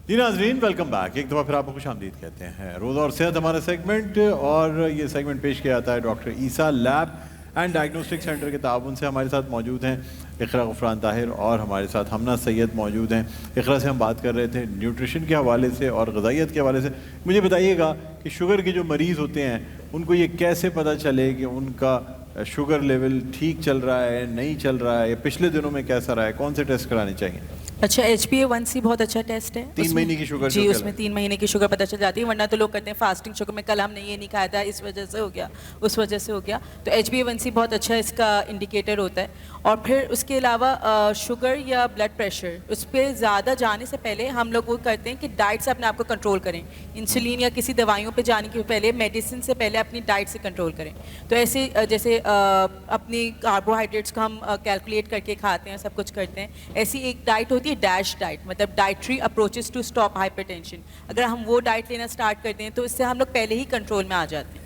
جی ناظرین welcome back, ایک دفعہ پھر آپ کو خوش آمدید کہتے ہیں. روزہ اور صحت ہمارا سیگمنٹ، اور یہ سیگمنٹ پیش کیا جاتا ہے doctor Essa lab and diagnostic centre کے تعاون سے. ہمارے ساتھ موجود ہیں اقرا غفران طاہر اور ہمارے ساتھ ہمنا سید موجود ہیں. اقرا سے ہم بات کر رہے تھے نیوٹریشن کے حوالے سے اور غذائیت کے حوالے سے. مجھے بتائیے گا کہ شوگر کے جو مریض ہوتے ہیں ان کو یہ کیسے پتہ چلے کہ ان کا شوگر لیول ٹھیک چل رہا ہے نہیں چل رہا ہے، یا پچھلے دنوں میں کیسا رہا ہے، کون سے ٹیسٹ کرانے چاہیے؟ اچھا HbA1c بہت اچھا ٹیسٹ ہے. 3 مہینے کی شوگر جی اس میں 3 مہینے کی شوگر پتہ چل جاتی ہے، ورنہ تو لوگ کرتے ہیں فاسٹنگ شوگر میں کل ہم نے یہ نہیں کھایا تھا اس وجہ سے ہو گیا اس وجہ سے ہو گیا. تو HbA1c بہت اچھا اس کا انڈیکیٹر ہوتا ہے. اور پھر اس کے علاوہ شوگر یا بلڈ پریشر اس پہ زیادہ جانے سے پہلے ہم لوگ وہ کرتے ہیں کہ ڈائٹ سے اپنے آپ کو کنٹرول کریں. انسولین یا کسی دوائیوں پہ جانے کے پہلے میڈیسن سے پہلے اپنی ڈائٹ سے کنٹرول کریں. تو ایسے جیسے اپنی کاربوہائیڈریٹس کو ہم کیلکولیٹ کر کے کھاتے ہیں، سب کچھ کرتے ہیں. ایسی ایک ڈائٹ ہوتی ہے ڈیش ڈائٹ، مطلب dietary approaches to stop hypertension. اگر ہم وہ ڈائٹ لینا اسٹارٹ کرتے ہیں تو اس سے ہم لوگ پہلے ہی کنٹرول میں آ جاتے ہیں.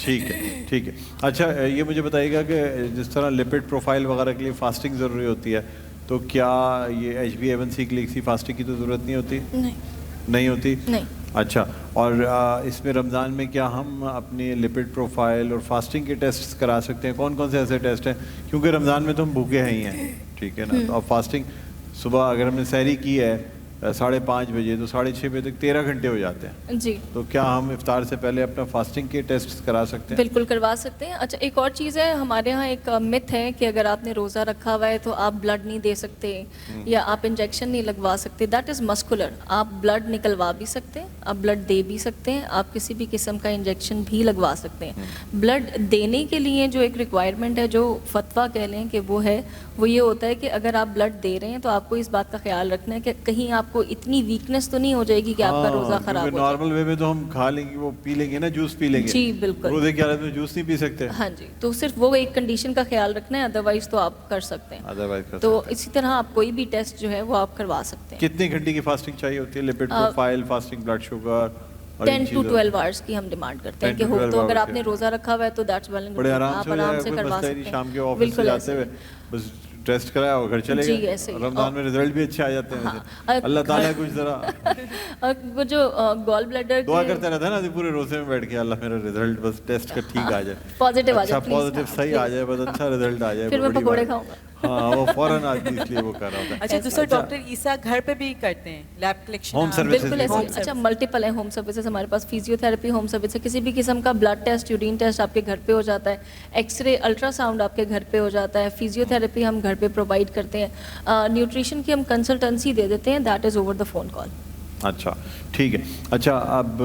ٹھیک ہے ٹھیک ہے. اچھا یہ مجھے بتائیے گا کہ جس طرح لپڈ پروفائل وغیرہ کے لیے فاسٹنگ ضروری ہوتی ہے، تو کیا یہ HbA1c کے لیے کسی فاسٹنگ کی تو ضرورت نہیں ہوتی؟ نہیں ہوتی. اچھا، اور اس میں رمضان میں کیا ہم اپنی لپڈ پروفائل اور فاسٹنگ کے ٹیسٹ کرا سکتے ہیں؟ کون کون سے ایسے ٹیسٹ ہیں؟ کیونکہ رمضان میں تو ہم بھوکے ہیں ہی ہیں، ٹھیک ہے نا. تو اب فاسٹنگ صبح اگر ہم نے سحری کی ہے 5:30 بجے تو 6:30 بجے تک 13 گھنٹے ہو جاتے ہیں. جی تو کیا ہم افطار سے پہلے اپنا فاسٹنگ کے ٹیسٹ کرا سکتے ہیں؟ بالکل کروا سکتے ہیں. اچھا ایک اور چیز ہے، ہمارے ہاں ایک مت ہے کہ اگر آپ نے روزہ رکھا ہوا ہے تو آپ بلڈ نہیں دے سکتے یا آپ انجیکشن نہیں لگوا سکتے. That is muscular. آپ بلڈ نکلوا بھی سکتے ہیں، آپ بلڈ دے بھی سکتے ہیں، آپ کسی بھی قسم کا انجیکشن بھی لگوا سکتے ہیں. بلڈ دینے کے لیے جو ایک ریکوائرمنٹ ہے، جو فتویٰ کہہ لیں کہ وہ ہے، وہ یہ ہوتا ہے کہ اگر آپ بلڈ دے رہے ہیں تو آپ کو اس بات کا خیال رکھنا ہے کہ کہیں آپ کو اتنی ویکنس تو نہیں ہو جائے گی کہ آپ کا روزہ خراب ہو جائے. نارمل وے میں تو ہم کھا لیں گے، وہ پی لیں گے نا، جوس پی لیں گے. جی بالکل. روزے کی حالت میں جوس نہیں پی سکتے. ہاں جی، تو صرف وہ ایک کنڈیشن کا خیال رکھنا ہے، ادروائز تو آپ کر سکتے ہیں. تو اسی طرح آپ کوئی بھی ٹیسٹ جو ہے وہ آپ کروا سکتے ہیں. کتنے گھنٹے کی فاسٹنگ چاہیے ہوتی ہے؟ Lipid profile, fasting blood sugar 10 to 12 hours کی ہم ڈیمانڈ کرتے ہیں کہ ہو. تو اگر آپ نے روزہ رکھا ہوا ہے تو دیٹس ویل، بڑے آپ آرام سے کروا سکتے ہیں. شام کے آفس سے جاتے ہوئے بس ٹیسٹ کرایا اور گھر چلے گئے. رمضان میں رزلٹ بھی اچھے آ جاتے ہیں. اللہ تعالیٰ کچھ ذرا وہ جو گال بلیڈر دعا کرتے رہتا ہے نا پورے روزے میں بیٹھ کے، اللہ میرا رزلٹ بس ٹیسٹ کا ٹھیک آ جائے، پازیٹیو آ اچھا جائے، پازیٹیو صحیح آ جائے، بس اچھا رزلٹ آ جائے. پھر میں پکوڑے کھاؤں گا. ہاں وہ فوراً آدمی اس لیے وہ کر رہا ہوتا ہے. اچھا دوسرا ڈاکٹر عیسیٰ گھر پہ بھی کرتے ہیں لیب کلیکشن؟ ہوم سروسز بالکل ایسے. اچھا ملٹیپل ہیں ہوم سروسز ہمارے پاس. فیزیو تھراپی ہوم سروس ہے، کسی بھی قسم کا بلڈ ٹیسٹ، یورین ٹیسٹ آپ کے گھر پہ ہو جاتا ہے. ایکس رے، الٹرا ساؤنڈ آپ کے گھر پہ ہو جاتا ہے. فیزیو تھراپی ہم گھر پہ پرووائڈ کرتے ہیں. نیوٹریشن کی ہم کنسلٹنسی دے دیتے ہیں، that is over the phone call. اچھا ٹھیک ہے. اچھا اب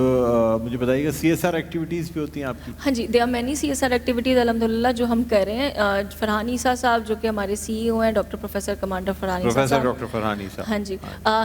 مجھے بتائیے گا CSR ایکٹیویٹیز بھی ہوتی ہیں آپ کی؟ ہاں جی، they are many CSR activities الحمد للہ جو ہم کر رہے ہیں. فرحان عیسیٰ صاحب جو کہ ہمارے CEO ہیں، ڈاکٹر پروفیسر کمانڈر فرحان عیسیٰ صاحب. ڈاکٹر فرحان عیسیٰ، ہاں جی،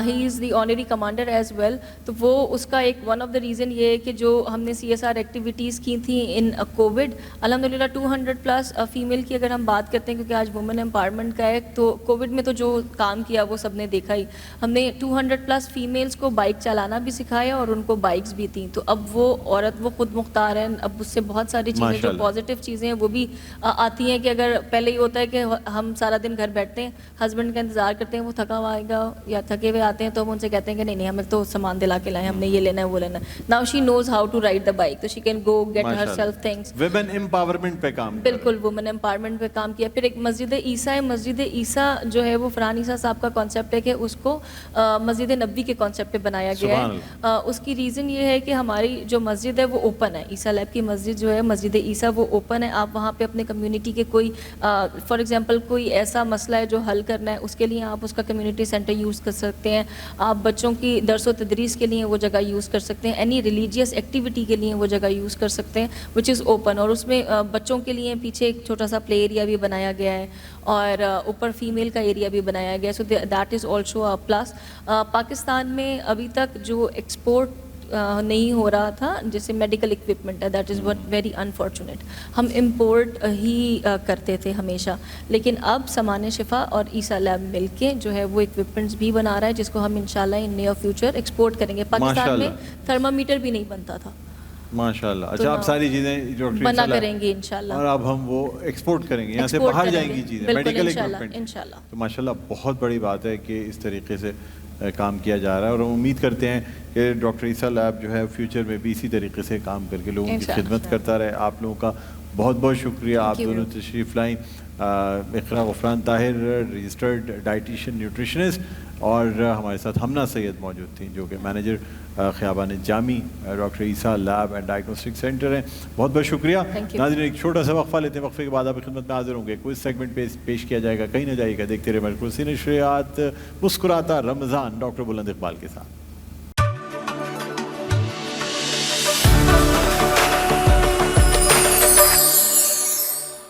ہی از دی آنری کمانڈر ایز ویل. تو وہ اس کا ایک ون آف دا ریزن یہ ہے کہ جو ہم نے CSR ایکٹیویٹیز کی تھیں ان کووڈ، الحمد للہ 200+ فیمیل کی اگر ہم بات کرتے ہیں، کیونکہ آج وومن امپاورمنٹ کا ہے، تو کووڈ میں تو جو کام کیا وہ سب نے دیکھا ہی. ہم نے 200+ فیمیلس کو بائک چلانا بھی سکھایا اور ان کو بائکس بھی تھیں. تو اب وہ عورت وہ خود مختار ہیں. اب اس سے بہت ساری چیزیں جو پازیٹیو چیزیں ہیں وہ بھی آتی ہیں کہ اگر پہلے یہ ہوتا ہے کہ ہم سارا دن گھر بیٹھتے ہیں، ہسبینڈ کا انتظار کرتے ہیں، وہ تھکا ہوا آئے گا یا تھکے ہوئے آتے ہیں، تو ہم ان سے کہتے ہیں کہ نہیں ہمیں تو سامان دلا کے لائیں، ہم نے یہ لینا ہے وہ لینا ہے. Now she knows how to ride the bike, تو she can go get herself things. Women empowerment پہ کام، بالکل وومن امپاورمنٹ پہ کام کیا. پھر ایک مسجد عیسیٰ ہے. مسجد عیسیٰ جو ہے وہ فرحان عیسیٰ صاحب کا کانسیپٹ ہے کہ اس کو مسجد نبوی کے کانسیپٹ پہ بنایا گیا ہے. اس کی ریزن یہ ہے کہ ہماری جو مسجد ہے وہ اوپن ہے. عیسیٰ لیب کی مسجد جو ہے مسجد عیسیٰ وہ اوپن ہے. آپ وہاں پہ اپنے کمیونٹی کے کوئی فار ایگزامپل کوئی ایسا مسئلہ ہے جو حل کرنا ہے، اس کے لیے آپ اس کا کمیونٹی سینٹر یوز کر سکتے ہیں. آپ بچوں کی درس و تدریس کے لیے وہ جگہ یوز کر سکتے ہیں. اینی ریلیجیس ایکٹیویٹی کے لیے وہ جگہ یوز کر سکتے ہیں وچ از اوپن. اور اس میں بچوں کے لیے پیچھے ایک چھوٹا سا پلے ایریا بھی بنایا گیا ہے اور اوپر فیمیل کا ایریا بھی بنایا گیا ہے. So that is also a plus. Pakistan میں ابھی تک جو ایکسپورٹ نہیں ہو رہا تھا جیسے میڈیکل اکوپمنٹ ہے، that is what very unfortunate. ہم امپورٹ ہی کرتے تھے ہمیشہ، لیکن اب سامان شفا اور عیسیٰ لیب مل کے جو ہے وہ اکوپمنٹس بھی بنا رہا ہے جس کو ہم انشاءاللہ ان نیئر فیوچر ایکسپورٹ کریں گے. پاکستان میں تھرمامیٹر بھی نہیں بنتا تھا ماشاءاللہ. اچھا آپ ساری چیزیں جو بنا کریں گے انشاءاللہ، اور اب ہم وہ ایکسپورٹ کریں گے، یہاں سے باہر جائیں گی چیزیں، میڈیکل اکوپمنٹ انشاءاللہ. تو ماشاءاللہ بہت بڑی بات ہے کہ اس طریقے سے کام کیا جا رہا ہے اور ہم امید کرتے ہیں کہ ڈاکٹر عیسیٰ لیب جو ہے فیوچر میں بھی اسی طریقے سے کام کر کے لوگوں کی خدمت کرتا رہے. آپ لوگوں کا بہت بہت شکریہ, آپ دونوں تشریف لائیں. Iqra Ghufran Tahir registered dietitian nutritionist اور ہمارے ساتھ ہمنا سید موجود تھیں جو کہ manager Khayaban Jami doctor Essa lab and diagnostic centre ہیں. بہت بہت شکریہ. ناظرین ایک چھوٹا سا وقفہ لیتے ہیں, وقفے کے بعد آپ کی خدمت میں حاضر ہوں گے. کوئی سیگمنٹ پیش کیا جائے گا, کہیں نہ جائیے گا. دیکھتے رہے مرکزی نشریات مسکراتا رمضان ڈاکٹر بلند اقبال کے ساتھ.